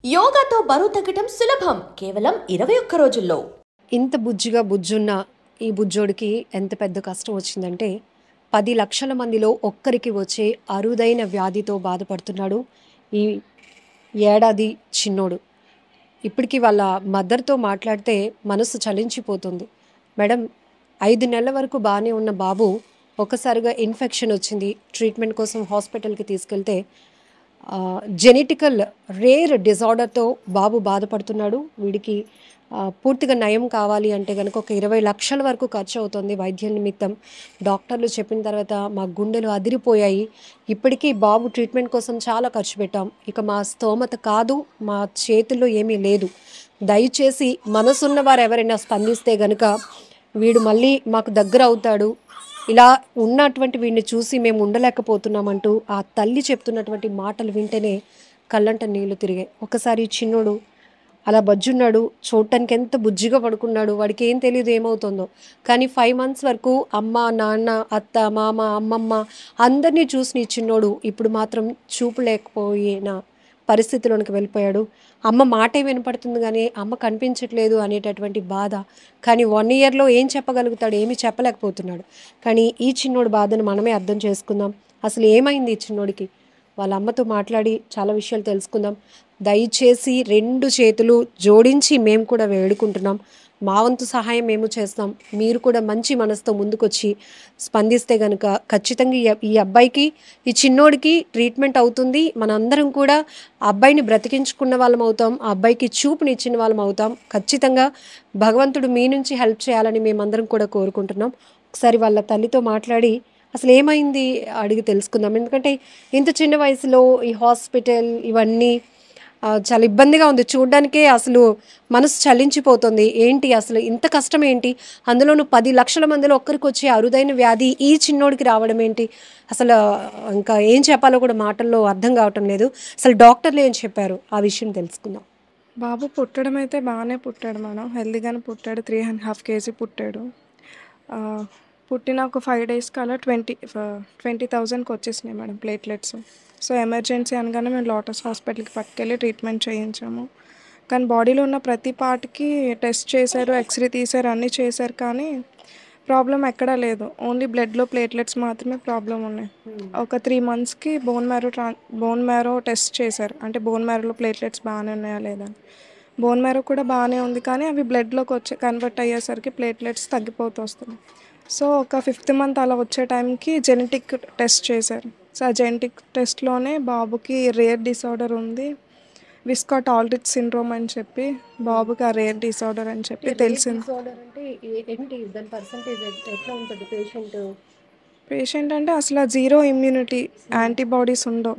యోగాతో బరువు తగ్గటం సులభం కేవలం 21 రోజుల్లో. ఇంత బుజ్జిగా బుజ్జున్న ఈ బుజ్జోడికి ఎంత పెద్ద కష్టం వచ్చిందంటే 10 లక్షల మందిలో ఒక్కరికి వచ్చే అరుదైన వ్యాధితో బాధపడుతున్నాడు ఈ ఏడాది చిన్నోడు. ఇప్పటికి వాళ్ళ మదర్తో మాట్లాడితే మనసు చలించిపోతుంది. మేడం, 5 నెలల వరకు బాగానే ఉన్న బాబు ఒక్కసారిగా ఇన్ఫెక్షన్ వచ్చింది, ట్రీట్మెంట్ కోసం హాస్పిటల్కి తీసుకెళ్తే జెనెటికల్ రేర్ డిజార్డర్తో బాబు బాధపడుతున్నాడు. వీడికి పూర్తిగా నయం కావాలి అంటే కనుక ఒక 20 లక్షల వరకు ఖర్చు అవుతుంది వైద్యం నిమిత్తం. డాక్టర్లు చెప్పిన తర్వాత మా గుండెలు అదిరిపోయాయి. ఇప్పటికీ బాబు ట్రీట్మెంట్ కోసం చాలా ఖర్చు పెట్టాం. ఇక మా స్తోమత కాదు, మా చేతుల్లో ఏమీ లేదు. దయచేసి మనసున్న వారు ఎవరైనా స్పందిస్తే గనుక వీడు మళ్ళీ మాకు దగ్గర అవుతాడు. ఇలా ఉన్నటువంటి వీడిని చూసి మేము ఉండలేకపోతున్నామంటూ ఆ తల్లి చెప్తున్నటువంటి మాటలు వింటేనే కళ్ళంట నీళ్లు తిరిగాయి. ఒకసారి చిన్నోడు అలా బజ్జున్నాడు, చూడటానికి ఎంత బుజ్జిగా పడుకున్నాడు. వాడికి ఏం తెలియదు ఏమవుతుందో. కానీ 5 months వరకు అమ్మ, నాన్న, అత్త, మామ, అమ్మమ్మ అందరినీ చూసిన ఈ చిన్నోడు ఇప్పుడు మాత్రం చూపు లేకపోయిన పరిస్థితిలోనికి వెళ్ళిపోయాడు. అమ్మ మాటే వినపడుతుంది కానీ అమ్మ కనిపించట్లేదు అనేటటువంటి బాధ. కానీ 1 yearలో ఏం చెప్పగలుగుతాడు? ఏమీ చెప్పలేకపోతున్నాడు. కానీ ఈ చిన్నోడి బాధను మనమే అర్థం చేసుకుందాం. అసలు ఏమైంది ఈ చిన్నోడికి? వాళ్ళ అమ్మతో మాట్లాడి చాలా విషయాలు తెలుసుకుందాం. దయచేసి 2 చేతులు జోడించి మేము కూడా వేడుకుంటున్నాం. మా వంతు సహాయం మేము చేస్తాం. మీరు కూడా మంచి మనసుతో ముందుకొచ్చి స్పందిస్తే కనుక ఖచ్చితంగా ఈ అబ్బాయికి, ఈ చిన్నోడికి ట్రీట్మెంట్ అవుతుంది. మనందరం కూడా ఆ అబ్బాయిని బ్రతికించుకున్న వాళ్ళం అవుతాం. ఆ అబ్బాయికి చూపునిచ్చిన వాళ్ళం అవుతాం. ఖచ్చితంగా భగవంతుడు మీ నుంచి హెల్ప్ చేయాలని మేమందరం కూడా కోరుకుంటున్నాం. ఒకసారి వాళ్ళ తల్లితో మాట్లాడి అసలు ఏమైంది అడిగి తెలుసుకుందాం. ఎందుకంటే ఇంత చిన్న వయసులో ఈ హాస్పిటల్ ఇవన్నీ చాలా ఇబ్బందిగా ఉంది. చూడ్డానికే అసలు మనసు చలించిపోతుంది. ఏంటి అసలు ఇంత కష్టం ఏంటి? అందులోనూ 10 లక్షల మందిలో ఒక్కరికి వచ్చే అరుదైన వ్యాధి ఈ చిన్నోడికి రావడం ఏంటి? అసలు ఇంకా ఏం చెప్పాలో కూడా మాటల్లో అర్థం కావటం లేదు. అసలు డాక్టర్లు ఏం చెప్పారు ఆ విషయం తెలుసుకుందాం. బాబు పుట్టడం అయితే బాగానే పుట్టాడు మేడం. హెల్తీగానే పుట్టాడు. 3.5 kg పుట్టాడు. పుట్టిన ఒక 5 daysకి అలా 20,000కి వచ్చేసినాయి మేడం ప్లేట్లెట్స్. సో ఎమర్జెన్సీ అనగానే మేము లోటస్ హాస్పిటల్కి పట్టుకెళ్ళి ట్రీట్మెంట్ చేయించాము. కానీ బాడీలో ఉన్న ప్రతి పార్ట్కి టెస్ట్ చేశారు, ఎక్స్రే తీశారు, అన్నీ చేశారు. కానీ ప్రాబ్లం ఎక్కడా లేదు. ఓన్లీ బ్లడ్లో ప్లేట్లెట్స్ మాత్రమే ప్రాబ్లం ఉన్నాయి. ఒక 3 monthsకి బోన్ మ్యారో టెస్ట్ చేశారు. అంటే బోన్ మ్యారోలో ప్లేట్లెట్స్ బాగానే ఉన్నాయా లేదా అని. బోన్ మ్యారో కూడా బాగానే ఉంది, కానీ అవి బ్లడ్లోకి కన్వర్ట్ అయ్యేసరికి ప్లేట్లెట్స్ తగ్గిపోతూ వస్తుంది. సో ఒక 5th month అలా వచ్చే టైంకి జెనెటిక్ టెస్ట్ చేశారు. సో ఆ జెనెటిక్ టెస్ట్లోనే బాబుకి రేర్ డిసార్డర్ ఉంది, విస్కాట్ ఆల్రిచ్ సిండ్రోమ్ అని చెప్పి బాబుకి ఆ రేర్ డిసార్డర్ అని చెప్పి తెలిసింది. పేషెంట్ అంటే అసలు 0 immunity, యాంటీబాడీస్ ఉండవు.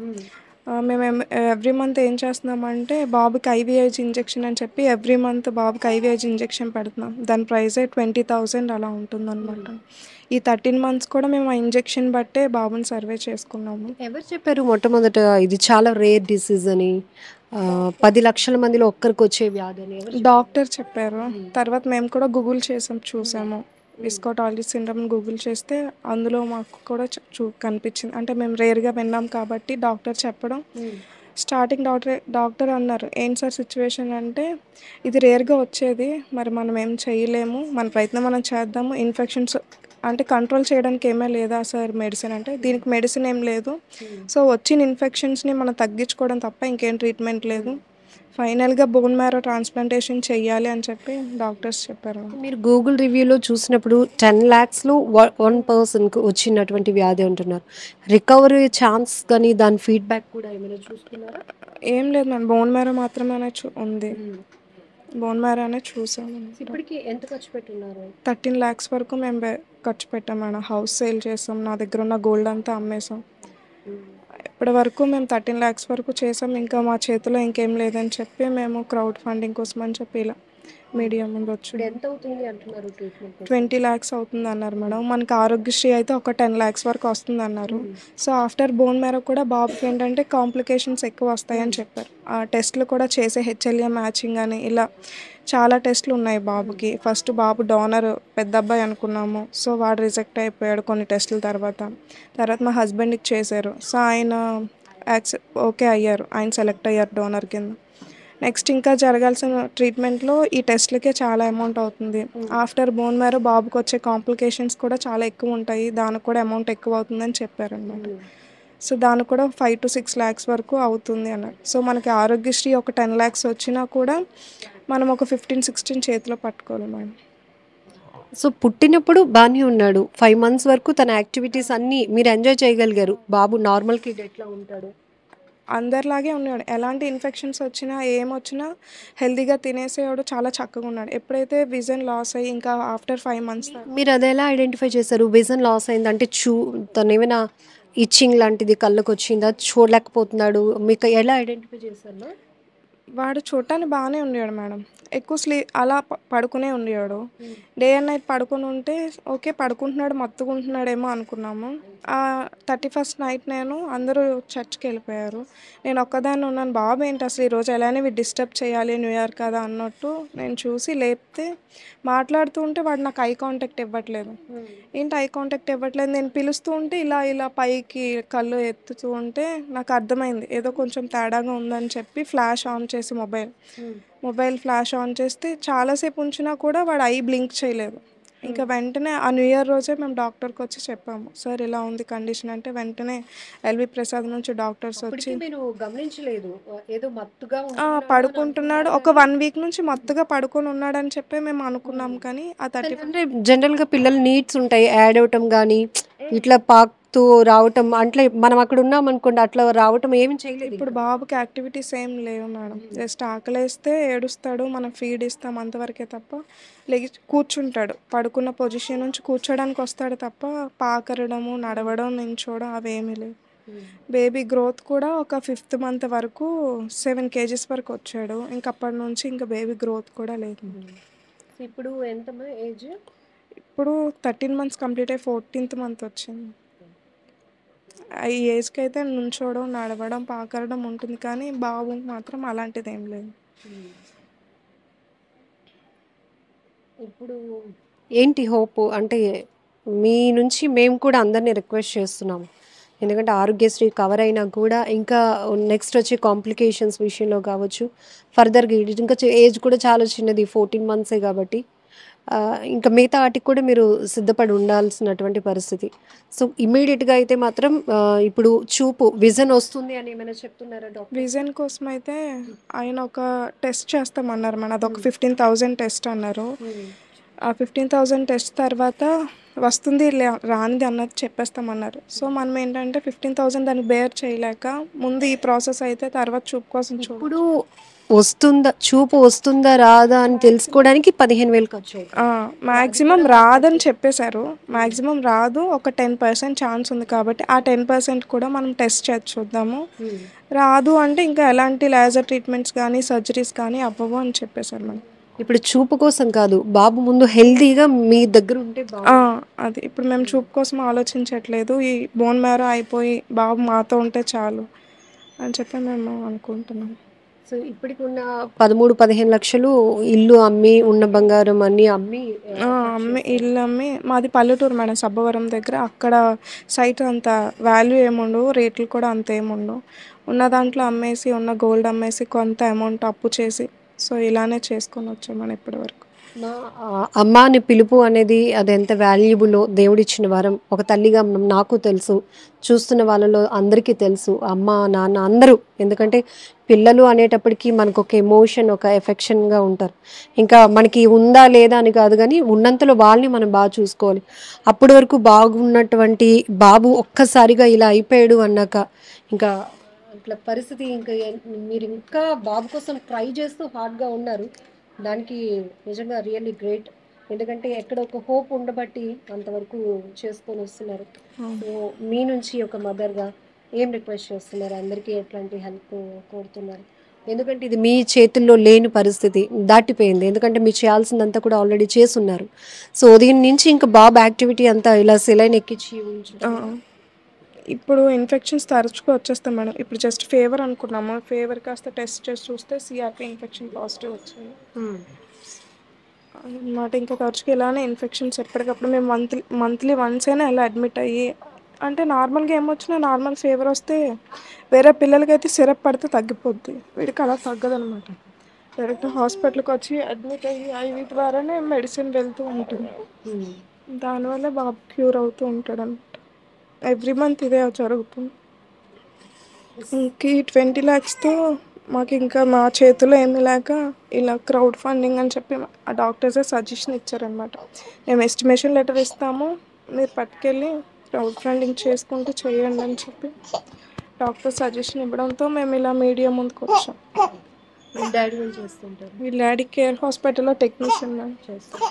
మేము ఎవ్రీ మంత్ ఏం చేస్తున్నామంటే బాబుకి ఐవీఐజీ ఇంజెక్షన్ అని చెప్పి ఎవ్రీ మంత్ బాబుకి ఐవీఐజీ ఇంజెక్షన్ పెడుతున్నాం. దాని ప్రైజే 20,000 అలా ఉంటుందన్నమాట. ఈ 13 months కూడా మేము ఆ ఇంజెక్షన్ బట్టే బాబుని సర్వే చేసుకున్నాము. ఎవరు చెప్పారు మొట్టమొదట ఇది చాలా రేర్ డిసీజ్ అని? 10 లక్షల మందిలో ఒక్కరికి వచ్చే వ్యాధి అని డాక్టర్ చెప్పారు. తర్వాత మేము కూడా గూగుల్ చూసాము. విస్కాట్ ఆల్రిచ్ సిండ్రోమ్ గూగుల్ చేస్తే అందులో మాకు కూడా కనిపించింది. అంటే మేము రేర్గా విన్నాం కాబట్టి డాక్టర్ చెప్పడం, స్టార్టింగ్ డాక్టర్ అన్నారు, ఏంటి సార్ సిచ్యువేషన్ అంటే ఇది రేర్గా వచ్చేది, మరి మనం ఏం చేయలేము, మన ప్రయత్నం మనం చేద్దాము. ఇన్ఫెక్షన్స్ అంటే కంట్రోల్ చేయడానికి ఏమీ లేదా సార్ మెడిసిన్ అంటే, దీనికి మెడిసిన్ ఏం లేదు. సో వచ్చిన ఇన్ఫెక్షన్స్ని మనం తగ్గించుకోవడం తప్ప ఇంకేం ట్రీట్మెంట్ లేదు. ఫైనల్గా బోన్ మ్యారో ట్రాన్స్ప్లాంటేషన్ చెయ్యాలి అని చెప్పి డాక్టర్స్ చెప్పారు. మీరు గూగుల్ రివ్యూలో చూసినప్పుడు 10 lakhsలో 1 personకి వచ్చినటువంటి వ్యాధి అంటున్నారు. రికవరీ ఛాన్స్ కానీ దాని ఫీడ్బ్యాక్ కూడా ఏమైనా చూసుకున్నారా? ఏం లేదు మేడం, బోన్ మ్యారో మాత్రమే ఉంది. బోన్ మ్యారో అనే చూసాము. ఇప్పటికి ఎంత ఖర్చు పెట్టున్నారు? 13 lakhs వరకు మేము ఖర్చు పెట్టాం మేడం. హౌస్ సేల్ చేసాం, నా దగ్గర ఉన్న గోల్డ్ అంతా అమ్మేసాం. ఇప్పటి వరకు మేము 13 lakhs వరకు చేసాం. ఇంకా మా చేతిలో ఇంకేం లేదని చెప్పి మేము క్రౌడ్ ఫండింగ్ కోసం అని చెప్పి ఇలా మీడియా ముందు వచ్చి ఎంత అవుతుంది అంటున్నారు ట్రీట్మెంట్? 20 lakhs అవుతుంది అన్నారు మేడం. మనకి ఆరోగ్యశ్రీ అయితే ఒక 10 lakhs వరకు వస్తుంది అన్నారు. సో ఆఫ్టర్ బోన్ మ్యారో కూడా బాబుకి ఏంటంటే కాంప్లికేషన్స్ ఎక్కువ వస్తాయని చెప్పారు. ఆ టెస్ట్లు కూడా చేసే హెచ్ఎల్ఏ మ్యాచింగ్ అని ఇలా చాలా టెస్ట్లు ఉన్నాయి బాబుకి. ఫస్ట్ బాబు డోనర్ పెద్ద అబ్బాయి అనుకున్నాము. సో వాడు రిజెక్ట్ అయిపోయాడు కొన్ని టెస్టుల తర్వాత. మా హస్బెండ్కి చేశారు. సో ఆయన ఓకే అయ్యారు, ఆయన సెలెక్ట్ అయ్యారు డోనర్ కింద. నెక్స్ట్ ఇంకా జరగాల్సిన ట్రీట్మెంట్‌లో ఈ టెస్ట్‌లకే చాలా అమౌంట్ అవుతుంది. ఆఫ్టర్ బోన్ మ్యారో బాబుకొచ్చే కాంప్లికేషన్స్ కూడా చాలా ఎక్కువుంటాయి. దానికి కూడా అమౌంట్ ఎక్కువవుతుందని చెప్పారనమాట. సో, దానికి కూడా 5-6 లాక్స్ వరకు అవుతుంది అన్నారు. సో, మనకి ఆరోగ్యశ్రీ ఒక 10 లాక్స్ వచ్చినా కూడా మనం ఒక 15, 16 చేతిలో పట్టుకోవాలి మేడం. సో, పుట్టినప్పుడు బానే ఉన్నాడు. 5 మంత్స్ వరకు తన యాక్టివిటీస్ అన్నీ మీరు ఎంజాయ్ చేయగలిగారు. బాబు నార్మల్ కిడ్ ఎట్లా ఉంటాడు? అందరిలాగే ఉన్నాడు. ఎలాంటి ఇన్ఫెక్షన్స్ వచ్చినా, ఏమొచ్చినా హెల్తీగా తినేసేవాడు. చాలా చక్కగున్నాడు. ఎప్పుడైతే విజన్ లాస్ అయ్యి ఇంకా ఆఫ్టర్ 5 మంత్స్ మీరు అదెలా ఐడెంటిఫై చేశారు? విజన్ లాస్ అయింది అంటే తనేమైనా ఇచ్చింగ్ లాంటిది కళ్ళకొచ్చిందా? చూడలేకపోతున్నాడు. మీకు ఎలా ఐడెంటిఫై చేశారు? వాడు చూడటానికి బాగానే ఉండేవాడు మేడం. ఎక్కువ అలా పడుకునే ఉండేవాడు. డే అండ్ నైట్ పడుకొని ఉంటే ఓకే పడుకుంటున్నాడు, మత్తుకుంటున్నాడేమో అనుకున్నాము. 31st నైట్ అందరూ చర్చ్‌కి వెళ్ళిపోయారు. నేను ఒక్కదాన్నే ఉన్నాను. బాబు ఏంటి అసలు ఈరోజు ఎలానే వీడు డిస్టర్బ్ చేయాలి న్యూ ఇయర్ కదా అన్నట్టు నేను చూసి లేపితే మాట్లాడుతూ ఉంటే వాడు నాకు ఐ కాంటాక్ట్ ఇవ్వట్లేదు. ఏంటి ఐ కాంటాక్ట్ ఇవ్వట్లేదు నేను పిలుస్తూ ఉంటే ఇలా ఇలా పైకి కళ్ళు ఎత్తుతూ ఉంటే నాకు అర్థమైంది ఏదో కొంచెం తేడాగా ఉందని చెప్పి ఫ్లాష్ ఆన్ చేసి మొబైల్ ఫ్లాష్ ఆన్ చేస్తే చాలాసేపు ఉంచినా కూడా వాడు ఐ బ్లింక్ చేయలేదు. ఇంకా వెంటనే ఆ న్యూ ఇయర్ రోజే మేము డాక్టర్కి వచ్చి చెప్పాము. సార్ ఇలా ఉంది కండిషన్ అంటే వెంటనే ఎల్వి ప్రసాద్ నుంచి డాక్టర్స్ వచ్చి అప్పటికి మీరు గమనించలేదు. ఏదో మత్తుగా పడుకుంటున్నాడు. ఒక 1 వీక్ నుంచి మత్తుగా పడుకొని ఉన్నాడని చెప్పి మేము అనుకున్నాం. కానీ ఆ 30 అంటే జనరల్‌గా పిల్లల నీడ్స్ ఉంటాయి. యాడ్ అవ్వటం గానీ, ఇట్లా పాకుతూ రావటం అంటే మనం అక్కడ ఉన్నామనుకోండి అట్లా రావటం ఏమి చేయలేదు. ఇప్పుడు బాబుకి యాక్టివిటీస్ ఏం లేవు మేడం. జస్ట్ ఆకలేస్తే ఏడుస్తాడు. మనం ఫీడ్ ఇస్తాం అంతవరకే తప్ప కూర్చుంటాడు. పడుకున్న పొజిషన్ నుంచి కూర్చోడానికి వస్తాడు తప్ప పాకరడము, నడవడం, నించోవడం అవేమీ లేవు. బేబీ గ్రోత్ కూడా ఒక 5th మంత్ వరకు 7 కేజీస్ వరకు వచ్చాడు. ఇంక అప్పటి నుంచి ఇంకా బేబీ గ్రోత్ కూడా లేదు. ఇప్పుడు ఎంత ఏజ్? ఇప్పుడు 13 మంత్స్ కంప్లీట్ అయ్యి 14th మంత్ వచ్చింది. ఈ ఏజ్‌కి అయితే నుంచోవడం, నడవడం, పాకరడం ఉంటుంది. కానీ బాబు మాత్రం అలాంటిదేం లేదు. ఇప్పుడు ఏంటి హోప్? అంటే మీ నుంచి మేము కూడా అందరిని రిక్వెస్ట్ చేస్తున్నాము. ఎందుకంటే ఆరోగ్యశ్రీ కవర్ అయినా కూడా ఇంకా నెక్స్ట్ వచ్చే కాంప్లికేషన్స్ విషయంలో కావచ్చు, ఫర్దర్‌గా ఇంకా ఏజ్ కూడా చాలా చిన్నది 14 మంత్సే కాబట్టి ఇంకా మిగతా వాటికి కూడా మీరు సిద్ధపడి ఉండాల్సినటువంటి పరిస్థితి. సో, ఇమ్మీడియేట్‌గా అయితే మాత్రం ఇప్పుడు విజన్ వస్తుంది అని ఏమైనా చెప్తున్నారా డాక్టర్? విజన్ కోసం అయితే ఆయన ఒక టెస్ట్ చేస్తామన్నారు మేడం. అదొక 15,000 టెస్ట్ అన్నారు. ఆ 15,000 టెస్ట్ తర్వాత వస్తుంది రానిది అన్నది చెప్పేస్తామన్నారు. సో, మనం ఏంటంటే 15,000 దాన్ని బేర్ చేయలేక ముందు ఈ ప్రాసెస్ అయితే తర్వాత చూపు కోసం ఇప్పుడు చూపు వస్తుందా రాదా అని తెలుసుకోవడానికి 15,000 ఖర్చు అవుతుంది. మ్యాక్సిమం రాదని చెప్పేశారు. మ్యాక్సిమం రాదు. ఒక 10% ఛాన్స్ ఉంది కాబట్టి ఆ 10% కూడా మనం టెస్ట్ చేసి చూద్దాము. రాదు అంటే ఇంకా ఎలాంటి లేజర్ ట్రీట్మెంట్స్ కానీ సర్జరీస్ కానీ అవ్వవు అని చెప్పేశారు మేడం. ఇప్పుడు చూపు కోసం కాదు, బాబు ముందు హెల్తీగా మీ దగ్గర ఉంటే అది ఇప్పుడు మేము చూపు కోసం ఆలోచించట్లేదు. ఈ బోన్ మ్యారో అయిపోయి బాబు మాతో ఉంటే చాలు అని చెప్పి మేము అనుకుంటున్నాం. సో, ఇప్పటికి ఉన్న 13-15 లక్షలు ఇల్లు అమ్మి, ఉన్న బంగారం అన్నీ అమ్మి ఇల్లు అమ్మి మాది పల్లెటూరు మేడం, సబ్బవరం దగ్గర. అక్కడ సైట్ అంత వాల్యూ ఏముండవు, రేట్లు కూడా అంత ఏముండవు. ఉన్న దాంట్లో అమ్మేసి, ఉన్న గోల్డ్ అమ్మేసి కొంత అమౌంట్ అప్పు చేసి సో ఇలానే చేసుకొని వచ్చాం మనం ఇప్పటివరకు. అమ్మ అని పిలుపు అనేది అది ఎంత వాల్యుబులో దేవుడిచ్చిన వరం. ఒక తల్లిగా నాకు తెలుసు, చూస్తున్న వాళ్ళలో అందరికీ తెలుసు, అమ్మ నాన్న అందరూ. ఎందుకంటే పిల్లలు అనేటప్పటికీ మనకు ఒక ఎమోషన్, ఒక ఎఫెక్షన్గా ఉంటారు. ఇంకా మనకి ఉందా లేదా అని కాదు, కానీ ఉన్నంతలో వాళ్ళని మనం బాగా చూసుకోవాలి. అప్పటి వరకు బాగున్నటువంటి బాబు ఒక్కసారిగా ఇలా అయిపోయాడు అన్నాక ఇంకా ఇట్లా పరిస్థితి. ఇంకా మీరు ఇంకా బాబు కోసం ట్రై చేస్తూ హార్డ్గా ఉన్నారు. దానికి నిజంగా రియల్లీ గ్రేట్. ఎందుకంటే ఎక్కడ ఒక హోప్ ఉండబట్టి అంతవరకు చేసుకొని వస్తున్నారు. సో, మీ నుంచి ఒక మదర్గా ఏం రిక్వెస్ట్ చేస్తున్నారు? అందరికీ ఎట్లాంటి హెల్ప్ కోరుతున్నారు? ఎందుకంటే ఇది మీ చేతుల్లో లేని పరిస్థితి, దాటిపోయింది. ఎందుకంటే మీరు చేయాల్సిందంతా కూడా ఆల్రెడీ చేసున్నారు. సో, దీని నుంచి ఇంకా బాబు యాక్టివిటీ అంతా ఇలా సెలైన్ ఎక్కించి ఇప్పుడు ఇన్ఫెక్షన్స్ తరచుగా వచ్చేస్తాయి మేడం. ఇప్పుడు జస్ట్ ఫీవర్ అనుకున్నాము. ఫీవర్ కాస్త టెస్ట్ చేసి చూస్తే సిఆర్పి ఇన్ఫెక్షన్ పాజిటివ్ వచ్చింది అన్నమాట. ఇంకా తరచుగా ఇలానే ఇన్ఫెక్షన్స్ ఎప్పటికప్పుడు మేము మంత్లీ వన్స్ అయినా ఇలా అడ్మిట్ అయ్యి, అంటే నార్మల్గా ఏమొచ్చినా నార్మల్ ఫీవర్ వస్తే వేరే పిల్లలకైతే సిరప్ పడితే తగ్గిపోద్ది, వీడికి అలా తగ్గదనమాట. డైరెక్ట్ హాస్పిటల్కి వచ్చి అడ్మిట్ అయ్యి ఐవి ద్వారానే మెడిసిన్ వెళ్తూ ఉంటుంది. దానివల్ల బాబు క్యూర్ అవుతూ ఉంటాడు అనమాట. ఎవ్రీ మంత్ ఇదే జరుగుతుంది. ఇంక 20 lakhsతో మాకు ఇంకా మా చేతిలో ఏమీ లేక ఇలా క్రౌడ్ ఫండింగ్ అని చెప్పి ఆ డాక్టర్సే సజెషన్ ఇచ్చారనమాట. మేము ఎస్టిమేషన్ లెటర్ ఇస్తాము, మీరు పట్టుకెళ్ళి క్రౌడ్ ఫండింగ్ చేసుకుంటూ చేయండి అని చెప్పి డాక్టర్ సజెషన్ ఇవ్వడంతో మేము ఇలా మీడియా ముందుకు వచ్చాం. మీ డాడీ ఏం చేస్తుంటారు? వీళ్ళ డాడీ కేర్ హాస్పిటల్లో టెక్నీషియన్ చేస్తారు.